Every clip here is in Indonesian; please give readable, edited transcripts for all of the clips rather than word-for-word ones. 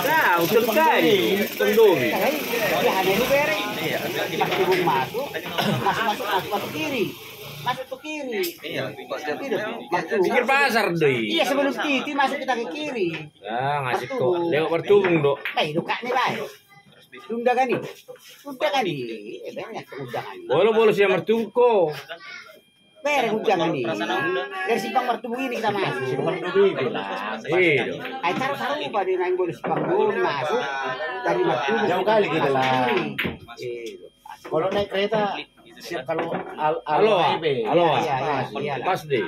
Nah, untuk kali, tendung. Ya hanya itu beri. Masuk masuk, masuk kiri. Masuk ke kiri. Pikir pasar deh. Iya sebelum Titi masuk kita ke kiri. Nah, ngasih kok. Lewat bertubung dok. Duka nih baik. Undangan nih. Undangan nih. Banyak undangan. Boleh sih mertungko. Bereng undangan nih. Dari simpang mertubung ini kita masuk. Simpang mertubung bilang. Iya. Ay taruh pada naik boleh simpang dulu masuk dari mertubung. Jauh kali kita lah. Kalau naik kereta siap kalau Halo. Iya. Pas deh.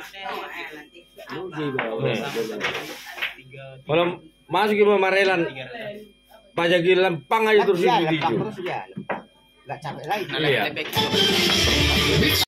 Kalau masuk ke Marelan, pajak lempang aja terus di Lempang terus ya. Enggak capek lagi. Iya.